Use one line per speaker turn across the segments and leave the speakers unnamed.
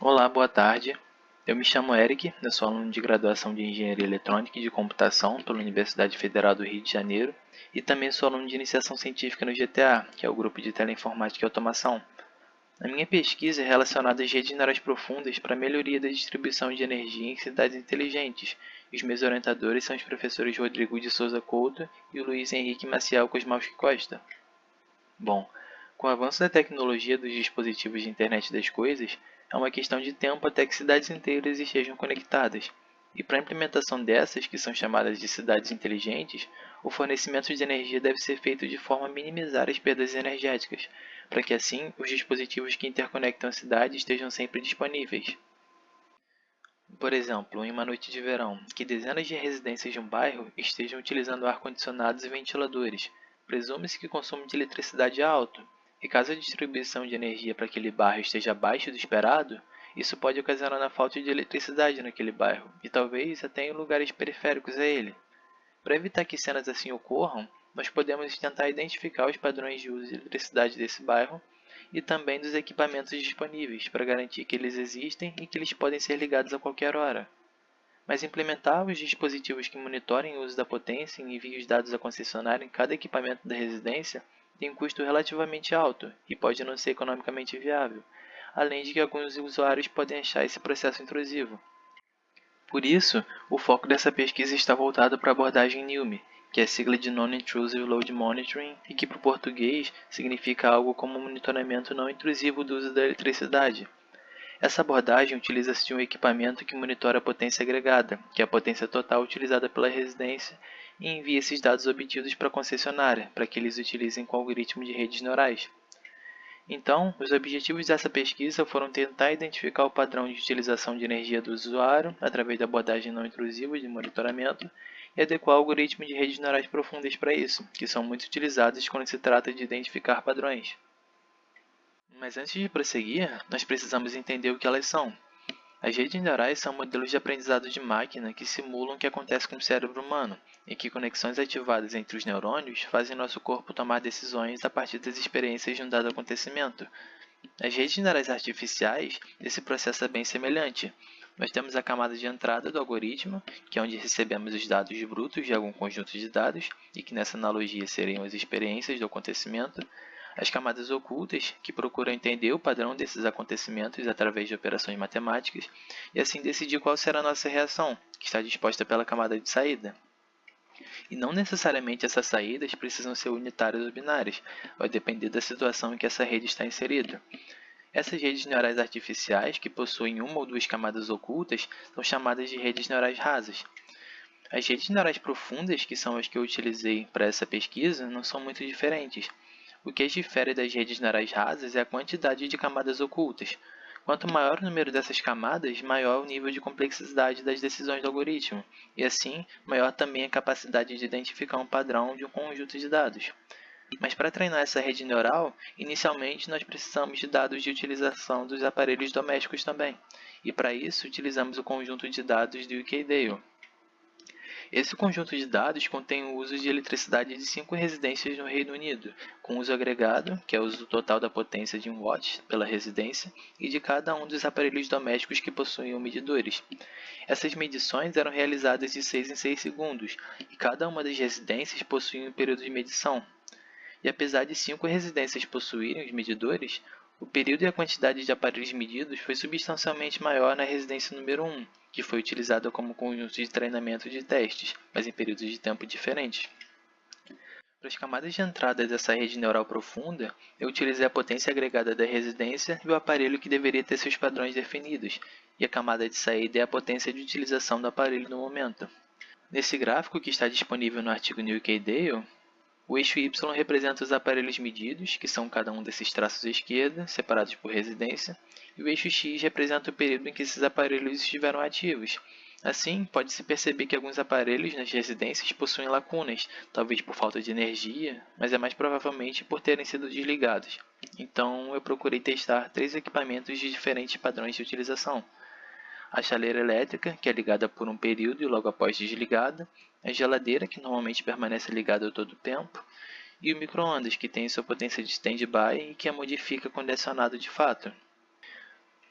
Olá, boa tarde. Eu me chamo Eric, eu sou aluno de graduação de Engenharia Eletrônica e de Computação pela Universidade Federal do Rio de Janeiro e também sou aluno de Iniciação Científica no GTA, que é o grupo de Teleinformática e Automação. A minha pesquisa é relacionada às redes neurais profundas para a melhoria da distribuição de energia em cidades inteligentes, e os meus orientadores são os professores Rodrigo de Souza Couto e o Luiz Henrique Maciel Kosmauski Costa. Bom, com o avanço da tecnologia dos dispositivos de internet das coisas, é uma questão de tempo até que cidades inteiras estejam conectadas. E para a implementação dessas, que são chamadas de cidades inteligentes, o fornecimento de energia deve ser feito de forma a minimizar as perdas energéticas, para que assim os dispositivos que interconectam a cidade estejam sempre disponíveis. Por exemplo, em uma noite de verão, que dezenas de residências de um bairro estejam utilizando ar-condicionados e ventiladores, presume-se que o consumo de eletricidade é alto, e caso a distribuição de energia para aquele bairro esteja abaixo do esperado, isso pode ocasionar a falta de eletricidade naquele bairro, e talvez até em lugares periféricos a ele. Para evitar que cenas assim ocorram, nós podemos tentar identificar os padrões de uso de eletricidade desse bairro e também dos equipamentos disponíveis para garantir que eles existem e que eles podem ser ligados a qualquer hora. Mas implementar os dispositivos que monitorem o uso da potência e enviem os dados à concessionária em cada equipamento da residência tem um custo relativamente alto e pode não ser economicamente viável, além de que alguns usuários podem achar esse processo intrusivo. Por isso, o foco dessa pesquisa está voltado para a abordagem NILM, que é a sigla de Non-Intrusive Load Monitoring e que, para o português, significa algo como monitoramento não intrusivo do uso da eletricidade. Essa abordagem utiliza-se de um equipamento que monitora a potência agregada, que é a potência total utilizada pela residência, e envia esses dados obtidos para a concessionária, para que eles utilizem com o algoritmo de redes neurais. Então, os objetivos dessa pesquisa foram tentar identificar o padrão de utilização de energia do usuário através da abordagem não intrusiva de monitoramento e adequar o algoritmo de redes neurais profundas para isso, que são muito utilizados quando se trata de identificar padrões. Mas antes de prosseguir, nós precisamos entender o que elas são. As redes neurais são modelos de aprendizado de máquina que simulam o que acontece com o cérebro humano, em que conexões ativadas entre os neurônios fazem nosso corpo tomar decisões a partir das experiências de um dado acontecimento. Nas redes neurais artificiais, esse processo é bem semelhante. Nós temos a camada de entrada do algoritmo, que é onde recebemos os dados brutos de algum conjunto de dados, e que nessa analogia seriam as experiências do acontecimento, as camadas ocultas, que procuram entender o padrão desses acontecimentos através de operações matemáticas, e assim decidir qual será a nossa reação, que está disposta pela camada de saída. E não necessariamente essas saídas precisam ser unitárias ou binárias, vai depender da situação em que essa rede está inserida. Essas redes neurais artificiais, que possuem uma ou duas camadas ocultas, são chamadas de redes neurais rasas. As redes neurais profundas, que são as que eu utilizei para essa pesquisa, não são muito diferentes. O que as difere das redes neurais rasas é a quantidade de camadas ocultas. Quanto maior o número dessas camadas, maior o nível de complexidade das decisões do algoritmo, e assim, maior também a capacidade de identificar um padrão de um conjunto de dados. Mas para treinar essa rede neural, inicialmente nós precisamos de dados de utilização dos aparelhos domésticos também, e para isso utilizamos o conjunto de dados do Ukdale. Esse conjunto de dados contém o uso de eletricidade de 5 residências no Reino Unido, com uso agregado, que é o uso total da potência de 1 watt pela residência, e de cada um dos aparelhos domésticos que possuíam medidores. Essas medições eram realizadas de 6 em 6 segundos, e cada uma das residências possuía um período de medição. E apesar de 5 residências possuírem os medidores, o período e a quantidade de aparelhos medidos foi substancialmente maior na residência número 1, que foi utilizada como conjunto de treinamento de testes, mas em períodos de tempo diferentes. Para as camadas de entrada dessa rede neural profunda, eu utilizei a potência agregada da residência e o aparelho que deveria ter seus padrões definidos, e a camada de saída é a potência de utilização do aparelho no momento. Nesse gráfico que está disponível no artigo New Ukdale, o eixo Y representa os aparelhos medidos, que são cada um desses traços à esquerda, separados por residência, e o eixo X representa o período em que esses aparelhos estiveram ativos. Assim, pode-se perceber que alguns aparelhos nas residências possuem lacunas, talvez por falta de energia, mas é mais provavelmente por terem sido desligados. Então, eu procurei testar 3 equipamentos de diferentes padrões de utilização. A chaleira elétrica, que é ligada por um período e logo após desligada, a geladeira, que normalmente permanece ligada todo o tempo, e o micro-ondas, que tem sua potência de stand-by e que a modifica quando é acionado de fato.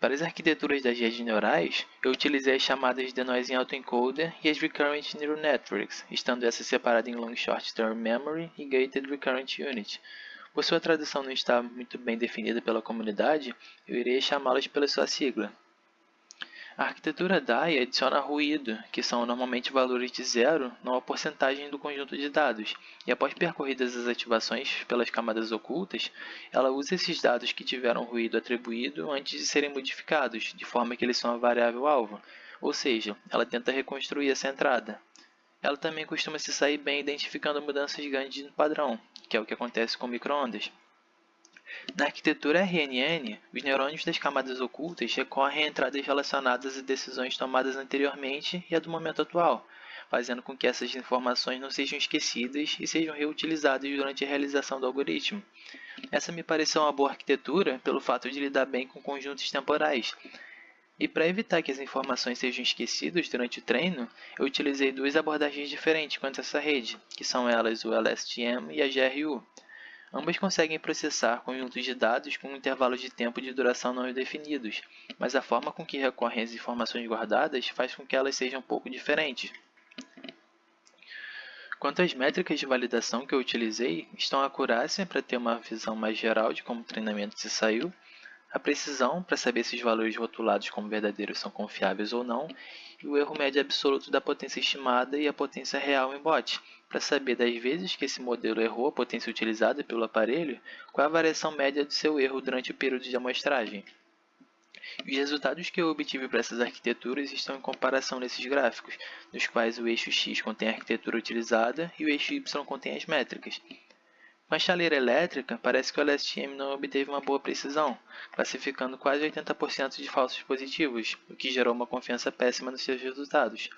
Para as arquiteturas das redes neurais, eu utilizei as chamadas de Noisy Autoencoder e as Recurrent Neural Networks, estando essas separadas em Long Short Term Memory e Gated Recurrent Unit. Por sua tradução não estar muito bem definida pela comunidade, eu irei chamá-las pela sua sigla. A arquitetura DAI adiciona ruído, que são normalmente valores de zero, numa porcentagem do conjunto de dados, e após percorridas as ativações pelas camadas ocultas, ela usa esses dados que tiveram ruído atribuído antes de serem modificados, de forma que eles são a variável-alvo, ou seja, ela tenta reconstruir essa entrada. Ela também costuma se sair bem identificando mudanças grandes no padrão, que é o que acontece com microondas. Na arquitetura RNN, os neurônios das camadas ocultas recorrem a entradas relacionadas a decisões tomadas anteriormente e a do momento atual, fazendo com que essas informações não sejam esquecidas e sejam reutilizadas durante a realização do algoritmo. Essa me pareceu uma boa arquitetura pelo fato de lidar bem com conjuntos temporais. E para evitar que as informações sejam esquecidas durante o treino, eu utilizei duas abordagens diferentes quanto a essa rede, que são elas o LSTM e a GRU. Ambas conseguem processar conjuntos de dados com intervalos de tempo de duração não definidos, mas a forma com que recorrem as informações guardadas faz com que elas sejam um pouco diferentes. Quanto às métricas de validação que eu utilizei, estão a acurácia para ter uma visão mais geral de como o treinamento se saiu, a precisão para saber se os valores rotulados como verdadeiros são confiáveis ou não, e o erro médio absoluto da potência estimada e a potência real em bot, para saber das vezes que esse modelo errou a potência utilizada pelo aparelho, qual a variação média do seu erro durante o período de amostragem. Os resultados que eu obtive para essas arquiteturas estão em comparação nesses gráficos, nos quais o eixo X contém a arquitetura utilizada e o eixo Y contém as métricas. Com a chaleira elétrica, parece que o LSTM não obteve uma boa precisão, classificando quase 80% de falsos positivos, o que gerou uma confiança péssima nos seus resultados,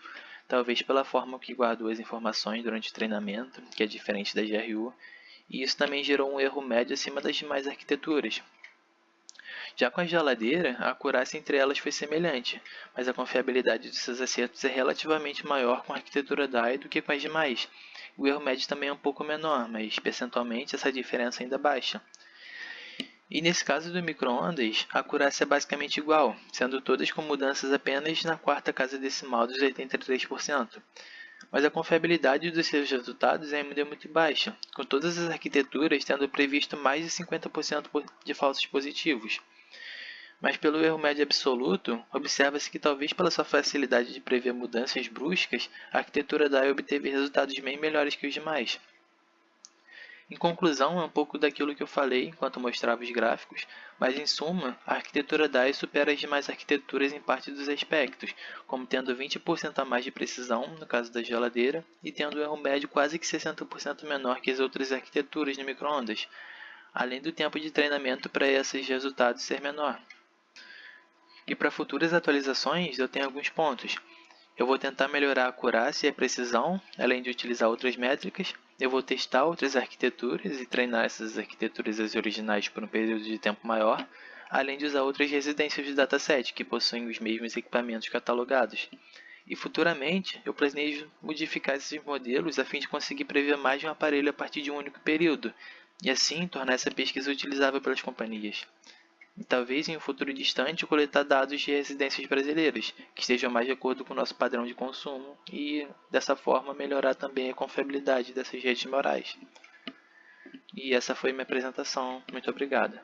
talvez pela forma que guardou as informações durante o treinamento, que é diferente da GRU, e isso também gerou um erro médio acima das demais arquiteturas. Já com a geladeira, a acurácia entre elas foi semelhante, mas a confiabilidade de seus acertos é relativamente maior com a arquitetura DAI do que com as demais. O erro médio também é um pouco menor, mas percentualmente essa diferença ainda baixa. E nesse caso do microondas, a acurácia é basicamente igual, sendo todas com mudanças apenas na quarta casa decimal dos 83%. Mas a confiabilidade dos seus resultados ainda é muito baixa, com todas as arquiteturas tendo previsto mais de 50% de falsos positivos. Mas pelo erro médio absoluto, observa-se que talvez pela sua facilidade de prever mudanças bruscas, a arquitetura DAI obteve resultados bem melhores que os demais. Em conclusão, é um pouco daquilo que eu falei enquanto mostrava os gráficos, mas em suma, a arquitetura DAI supera as demais arquiteturas em parte dos aspectos, como tendo 20% a mais de precisão, no caso da geladeira, e tendo um erro médio quase que 60% menor que as outras arquiteturas de microondas, além do tempo de treinamento para esses resultados ser menor. E para futuras atualizações, eu tenho alguns pontos. Eu vou tentar melhorar a acurácia e a precisão, além de utilizar outras métricas. Eu vou testar outras arquiteturas e treinar essas arquiteturas as originais por um período de tempo maior, além de usar outras residências de dataset que possuem os mesmos equipamentos catalogados. E futuramente, eu planejo modificar esses modelos a fim de conseguir prever mais de um aparelho a partir de um único período, e assim tornar essa pesquisa utilizável pelas companhias. E talvez em um futuro distante coletar dados de residências brasileiras, que estejam mais de acordo com o nosso padrão de consumo e, dessa forma, melhorar também a confiabilidade dessas redes neurais. E essa foi minha apresentação. Muito obrigado.